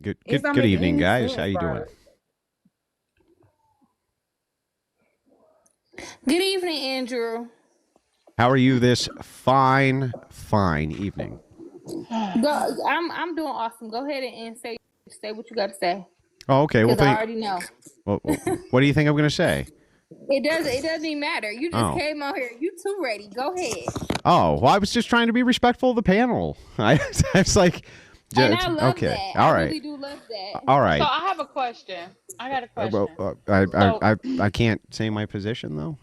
Good evening, guys. How you doing? Good evening, Andrew. How are you this fine evening? I'm doing awesome. Go ahead and say what you got to say. Oh, okay. Well, Because I already know. Well, what do you think I'm going to say? It doesn't even matter. You just came on here. You too ready. Go ahead. Oh, well, I was just trying to be respectful of the panel. It's like, and I love that. All I right. really do love that. All right. So I have a question. I got a question. I can't say my position though.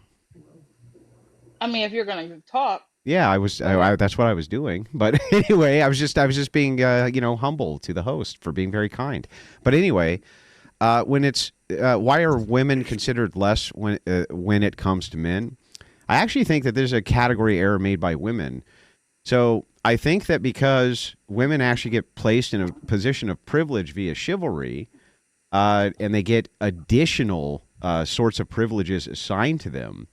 I mean, if you're gonna talk. Yeah, that's what I was doing. But anyway, I was just being humble to the host for being very kind. But anyway, when it's why are women considered less when it comes to men? I actually think that there's a category error made by women. So I think that because women actually get placed in a position of privilege via chivalry, and they get additional sorts of privileges assigned to them,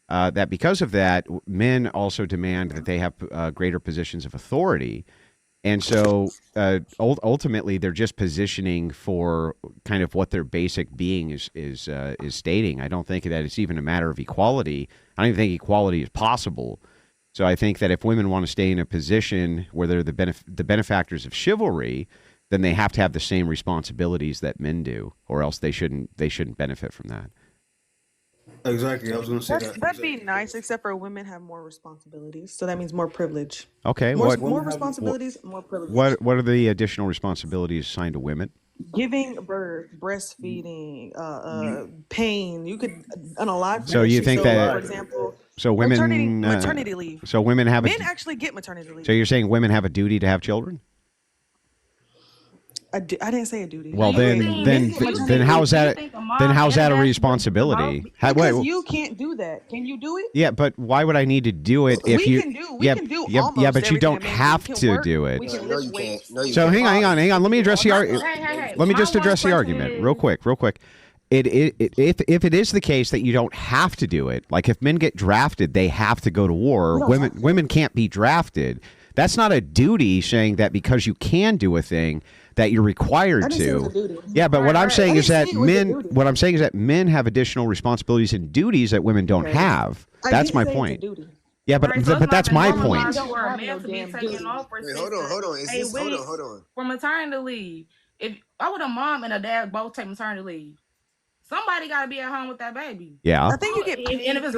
that because of that, men also demand that they have greater positions of authority. And so ultimately, they're just positioning for kind of what their basic being is stating. I don't think that it's even a matter of equality. I don't even think equality is possible. So I think that if women want to stay in a position where they're the benefactors of chivalry, then they have to have the same responsibilities that men do, or else they shouldn't benefit from that. Exactly. I was going to say that. That'd be nice, except for women have more responsibilities. So that means more privilege. Okay. More responsibilities, more privilege. What are the additional responsibilities assigned to women? Giving birth, breastfeeding, pain. You could unalive. So you think that, for example, so women maternity leave. So women have men actually get maternity leave. So you're saying women have a duty to have children? I didn't say a duty. Well, then how's that? Then how's that a responsibility? Because you can't do that. Can you do it? Yeah, but why would I need to do it if you? We can do yeah, but you don't have to do it. No, you can't. So hang on. Let me address the argument. Let me just address the argument real quick. If it is the case that you don't have to do it, like if men get drafted, they have to go to war. No. Women can't be drafted. That's not a duty saying that because you can do a thing that you're required to. Yeah, but what I'm saying is that men have additional responsibilities and duties that women don't have. That's my point. Yeah, but that's my point. Hold on. For maternity leave, if I would a mom and a dad both take maternity leave, somebody got to be at home with that baby. Yeah. I think you get paid. And if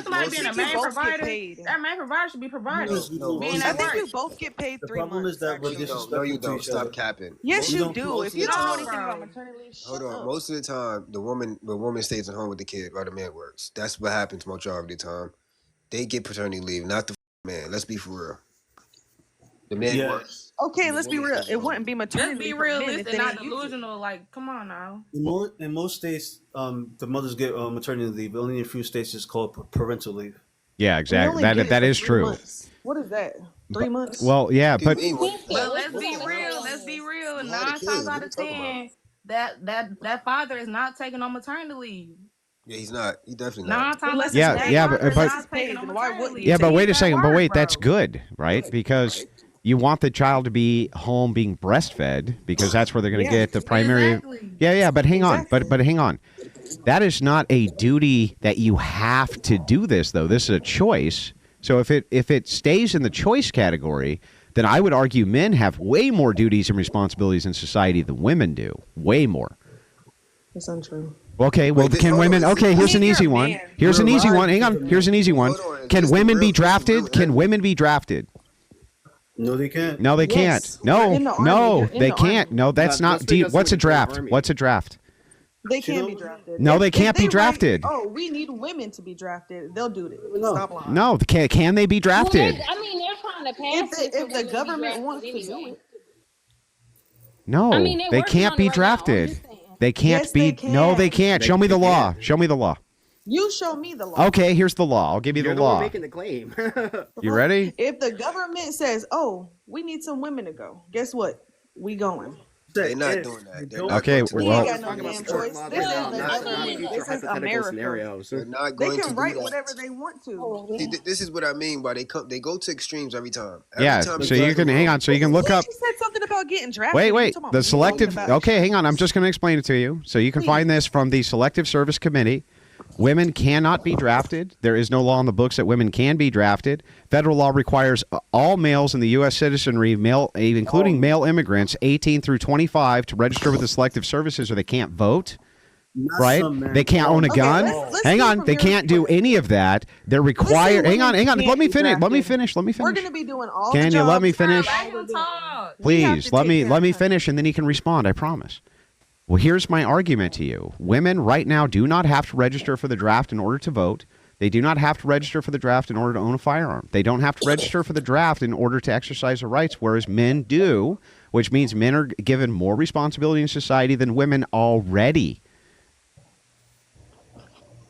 somebody being a main provider, that main provider should be provided. I think you both get paid 3 months. The problem is that No, you don't. Stop capping. Yes, you do. If you don't know anything about maternity leave, hold on. Most of the time, the woman stays at home with the kid while the man works. That's what happens majority of the time. They get paternity leave, not the man. Let's be for real. The man works. Okay, let's be real. It wouldn't be maternity. Let's be realistic, not delusional. Like, come on now. In most states, the mothers get maternity leave. Only in a few states it's called parental leave. Yeah, exactly. That is true. Months. What is that? 3 months? Well, yeah, but let's be real. Let's be real. 9 times out of 10, that father is not taking on maternity leave. Yeah, he's not. He definitely not. but wait a second. But wait, that's good, right? Because you want the child to be home being breastfed because that's where they're going to get the primary. Exactly. Yeah, but hang on. But hang on. That is not a duty that you have to do this, though. This is a choice. So if it stays in the choice category, then I would argue men have way more duties and responsibilities in society than women do. Way more. That's untrue. Okay, well, can women... Okay, here's an easy one. Here's an easy one. Hang on. Here's an easy one. Can women be drafted? Can women be drafted? No, they can't. No, they can't. No, they can't. No, that's not deep. What's a draft? What's a draft? They can be drafted. No, they can't be drafted. We need women to be drafted. They'll do it. Stop lying. No, can they be drafted? They're trying to pass it. If the government wants to do it. No, they can't be drafted. They can't be. No, they can't. Show me the law. Show me the law. You show me the law. Okay, here's the law. I'll give you the law. Making the claim. You ready? If the government says, "Oh, we need some women to go," guess what? We going. They're not doing that. Okay, We well, ain't got no damn choice. This is America. They're not They going to can do write that. whatever they want to. See, this is what I mean by they go to extremes every time. yeah. Every time So you can hang on. So you can look up. You said something about about getting drafted. What are you Wait. talking about The men selective. getting about- Okay, hang on. I'm just going to explain it to you. So you can find this from the Selective Service Committee. Women cannot be drafted. There is no law in the books that women can be drafted. Federal law requires all males in the U.S. citizenry, including male immigrants, 18 through 25, to register with the Selective Services, or they can't vote. Not Right? some men. They can't own a Okay, gun. let's Hang hear on. from They your can't do perspective. any of that. They're required. Hang on. women Let me can't finish. be Let me drafted. finish. We're gonna be doing all Can the you let me jobs. finish? Let him talk. We have Please to let take me care let of me her. finish, and then you can respond. I promise. Well, here's my argument to you. Women right now do not have to register for the draft in order to vote. They do not have to register for the draft in order to own a firearm. They don't have to register for the draft in order to exercise their rights, whereas men do, which means men are given more responsibility in society than women already.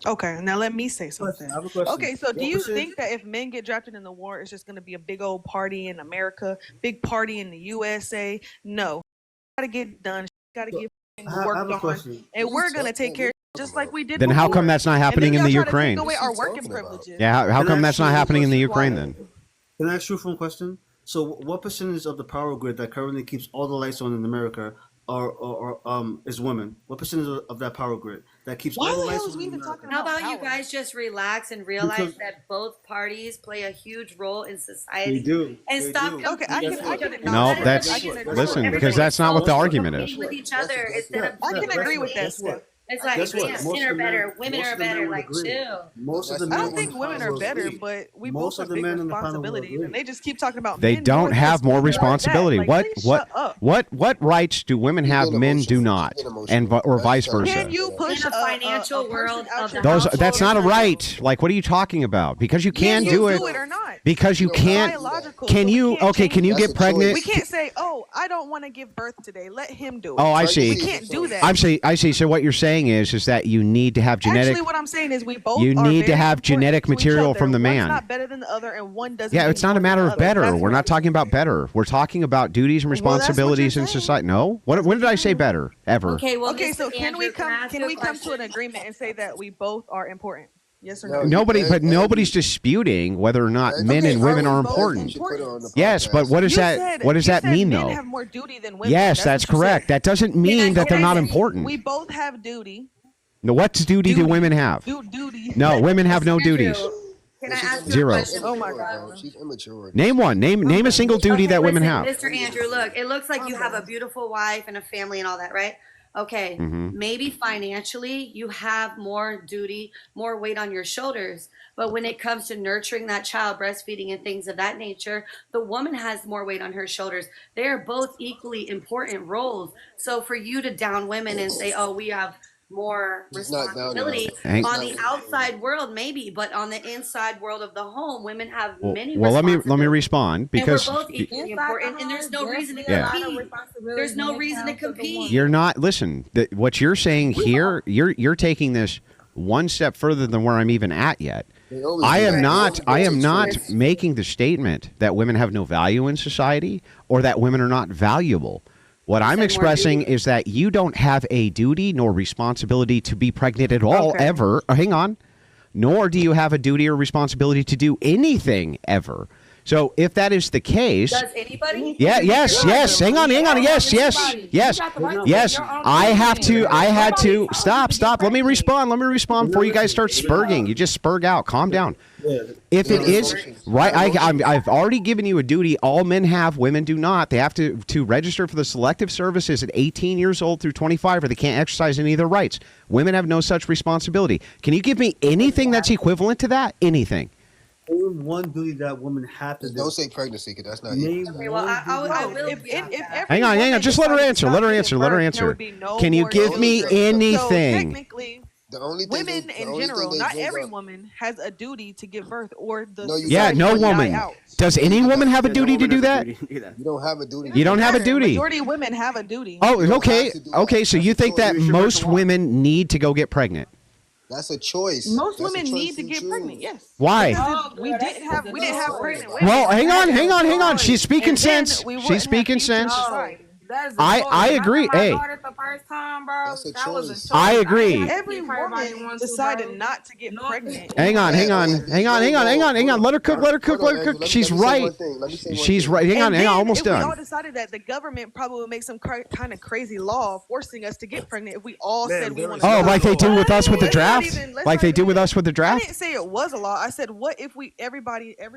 Okay, now let me say something. I have a question. Okay, so do What you percentage- think that if men get drafted in the war, it's just going to be a big old party in America, big party in the USA? No, got to get done. Got to get I have worked a on, question. and we're going to take care, just like we did. Then how before. come that's not And happening then in the y'all try to Ukraine? Take away What our you working talking about? privileges. Yeah, how Can I come that's not ask you happening in the a Ukraine question? then? Can I ask you one question? So, what percentage of the power grid that currently keeps all the lights on in America is women? What percentage of that power grid that keeps Why all the the lights hell is on we in even America? talking How about about you power? guys just relax and realize Because- that both parties play a huge role in They society do. and They stop do. Okay, I competing can- with I each can other. acknowledge No, that. that's I can agree listen, with because that. that's not what the Everybody's argument is. competing with each That's other what- instead of I can being agree with that, great. Steph. It's like, Guess what? damn, Most men of are the men- better, women most are of the men better. would Like, agree. chill. Most of the I men I don't don't on think the women panel are will better, agree. but we Most both of have the big men on the panel will responsibilities, and agree. they just keep talking about They men don't more have this, more men like that. responsibility. Like, What please what shut up. what rights do women She's have, getting men do emotional. not, She's getting emotional. and or That's vice trying to- versa? Can you push In a financial person world out of your the Those household, that's not a yes, I right. Like, what are you talking about? Because you Can can you do it or not? because you You don't can't. have to do that. Biological. Can so we you? can't Okay, change can you it. That's get a pregnant? We can't say, "Oh, I don't want to give birth today. Let him do it." Oh, I see. We Pregnancy can't is do a that. I see. So what you're saying is that you need to have genetic. Actually, what I'm saying is we both You are need to very have important genetic to each material other. from the man. One's not better than the other, and one doesn't. Yeah, mean it's not more a matter than of the other. better. That's We're what not I'm talking about better. We're talking about duties and Well, that's what you're responsibilities in saying. society. No, when did I say better? Ever? Okay, well, Okay, Mr. so can we Andrew, come? I ask Can you a we come to question? an agreement and say that we both are important? Yes or No, no? Nobody, but Andy- nobody's disputing whether or not men Okay, and women fine, are both. important. You should put her on the Yes, but podcast. what does You that said- what does you that said mean men though? have more duty than women. Yes, that's what you said. correct. That doesn't mean that they're Okay, not then important. We both have duty. No, what duty do Duty. women have? Duty. No, women have no Andrew, duties. Can I She's ask you a Zero. question? Oh my please? God. She's immature. Name one. Name a single duty Okay, that women listen, have. Mr. Andrew, look, it looks like you I'm have a done. beautiful wife and a family and all that, right? Okay, maybe financially you have more duty, more weight on your shoulders. But when it comes to nurturing that child, breastfeeding, and things of that nature, the woman has more weight on her shoulders. They are both equally important roles. So for you to down women and say, oh, we have more It's not down responsibility Hang- on the outside world, maybe, but on the inside world of the home, women have many Well, let me responsibilities. respond because and we're both equally important, and there's no reason to Yeah. compete. There's no reason to compete. you're not. Listen, what you're saying here, you're taking this one step further than where I'm even at yet. They always I do am that. not. I am not Yes. making the statement that women have no value in society or that women are not valuable. What I'm more expressing duty. is that you don't have a duty nor responsibility to be pregnant at all, Okay. ever. Hang on. Nor do you have a duty or responsibility to do anything ever. So if that is the case, Does anybody? yes. Hang on. Yes. I had to stop. Let me respond before you guys start spurging. You just spurg out. Calm down. Yeah. If it is right, I've already given you a duty. All men have, women do not. They have to register for the selective services at 18 years old through 25, or they can't exercise any of their rights. Women have no such responsibility. Can you give me anything that's equivalent to that? Anything? Name one duty that women have to do. Don't say pregnancy, because that's not Name it. Okay, well, I will If give you that. Hang on. Just let her answer. Let her answer. There would be no Can you more give duty. me So anything? technically, The only thing women they- the in only thing general, they not give every up- woman has a duty to give birth, or the No, you Yeah, society no will die woman. out. Does any woman have a duty to do that? You don't have a duty. You don't have a duty. Majority of women have a duty. Oh, You don't okay. have to do that. Okay, so you think that You should break most the law. women need to go get pregnant? That's a choice. Most That's a women choice need to you get choose. pregnant. Yes. Why? Because we didn't have pregnant women. Well, hang on. She's speaking And then sense. we wouldn't She's have speaking future sense. society. That is I the agree. My Hey, daughter's a first time, bro, That's a that was a choice. choice. I agree. Every Everybody woman wants to, decided bro. not to get pregnant. Hang on. Let her cook. Hold on, Andrew. She's Let me say right. one thing. Let me say one She's thing. right. Hang on. And then Almost if we all done. decided that, the government probably would make some kind of crazy law forcing us to get pregnant if we all Man, said we there want is to. Oh, no like they do with us with the Let's not draft? even- let's Like not they do even- with us with the I draft? didn't say it was a law. I said, what if every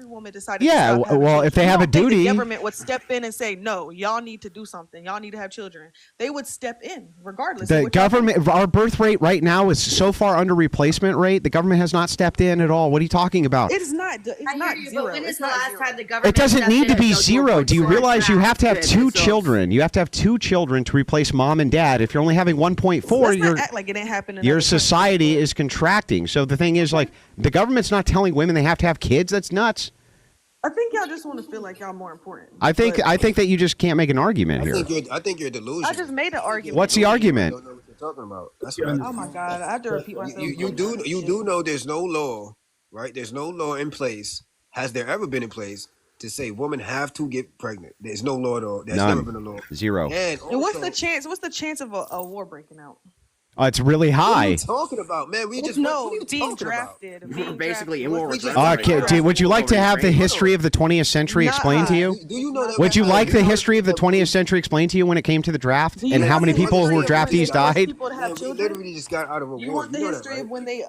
woman decided Yeah, to stop having well, children? if they You have a don't think duty- the government would step in and say, no, y'all need to do something. Y'all need to have children. They would step in regardless. of The what y'all think. government, our birth rate right now is so far under replacement rate. The government has not stepped in at all. What are you talking about? It's not. It's I not hear you, zero. but when is It's the not last zero. time the government? It doesn't stepped need to in be and zero. Do you realize you have to have two themselves. children? You have to have two children to replace mom and dad. If you're only having 1.4, Let's your not act like it didn't happen. In your other countries. society is contracting. So the thing is, like, the government's not telling women they have to have kids. That's nuts. I think y'all just want to feel like y'all more important. I think that you just can't make an argument I here. think you're delusional. I just made an argument. What's the argument? You don't know what you're talking about. That's what I Oh my god, I have to repeat myself. you do know there's no law, right? There's no law in place. Has there ever been in place to say women have to get pregnant? There's no law at all. There's never been a law. Zero. And And what's also- the chance? What's the chance of a war breaking out? It's really What are high. you talking about, man? We just what are you being talking drafted. We're being basically drafted. in war What's with the them. chance of Okay, would you like to have the Hold on. history of the 20th century explained to you? Do you know that? Would you like the history of the 20th century explained to you when it came to the draft Do you and how want many the people who were history of when they draftees forced died? people to have Man, we children? literally just got out of a Do you war. want the know that, history right? of when they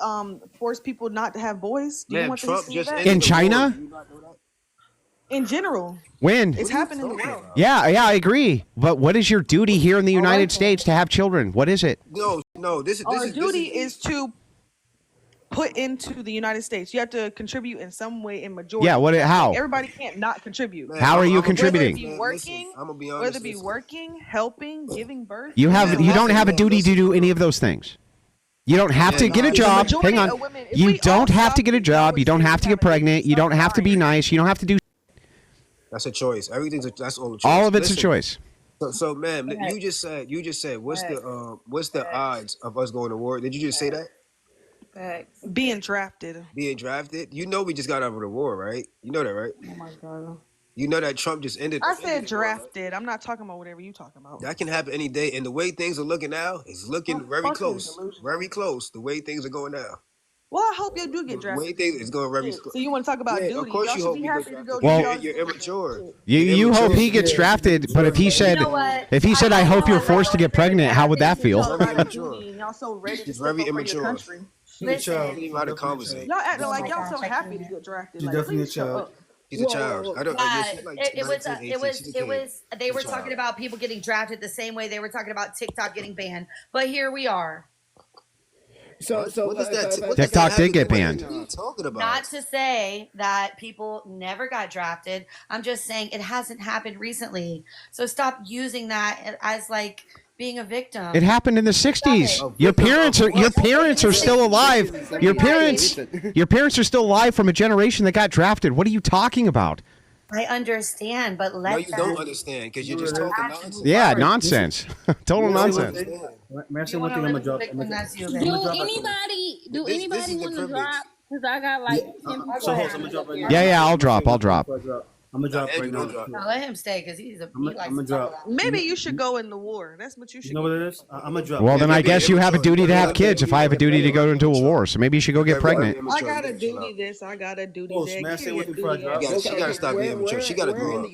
forced people not to have boys? Do you Man, want the Trump history just of that? ended In the China? war. Do you not know that? In general, When? it's happened in the world. Yeah, I agree. But what is your duty here in the All right, United then. States to have children? What is it? No. This Our is duty is to put into the United States. You have to contribute in some way in majority. Yeah, how? Everybody can't not contribute. Man, How are you I'm gonna be contributing? honest, man. Working, Listen, I'm gonna be honest. whether it be listen. working, helping, giving birth. You Man, don't have a listen, duty to listen. do any of those things. You don't have to Man, get a the job. majority Hang on. of women- if You we all don't have to stopped get a it, job. You don't would have to have get pregnant. You stop don't have to be lying. nice. You don't have to do That's a choice. That's all a choice. all of it's a Listen, choice. So, man, you just said what's the odds of us going to war? Did you just say that? Facts. Being drafted. Being drafted? You know we just got out of the war, right? You know that, right? Oh my god. You know that Trump just ended. I ended said the war, right? drafted. I'm not talking about whatever you talking about. That can happen any day, and the way things are looking now, it's looking very fucking close. delusional. Very close. The way things are going now. Well, I hope you do get The way drafted. things is going very So you want to talk about Yeah, duty? of course Y'all you should hope be you happy get to go drafted. do Well, y'all's You're immature. You hope he gets drafted, but if he said You know what? if he said I hope you're forced to get pregnant, how would that Y'all feel? so Very proud of immature. duty and y'all so ready to She's step very up for your immature. country. Listen, Don't even know how to conversate. Y'all acting like my y'all so gosh, I happy to can't. get drafted. She's Like, definitely a please shut child. up. She's a child. I don't. yeah, she's like it was 19, 18. She's a it kid. was they were She's a talking child. about people getting drafted the same way they were talking about TikTok getting banned. But here we are. So What does that? What does TikTok that have did to get do with banned. What are you talking about? Not to say that people never got drafted. I'm just saying it hasn't happened recently. So stop using that as like being a victim. It happened in the 60s. Stop Your parents are still alive. Your parents are still alive from a generation that got drafted. What are you talking about? I understand, but let No, you that. don't understand because you're just talking nonsense. Yeah, nonsense. Total nonsense. May I say You one wanna thing? I'm live gonna with drop. victim, that's you. I'm baby. gonna Do drop a- anybody This is the want to privilege. drop? Because I got like 10 people. So hold on, I'm gonna drop right now. Yeah, I'll drop. I'm gonna drop Andrew, right don't now. drop. No, let him stay because he likes I'ma to drop. talk about. Maybe you should go in the war. That's what you You should. know what it is? I'm gonna drop. Well, then I maybe guess you have a immature. duty to have Yeah, kids if I have a duty to go into a war. So maybe you should go get pregnant. I gotta duty this. I gotta duty Oh, that. smash it Give me with a the front duty drop. that. She gotta stop being immature. She gotta grow up.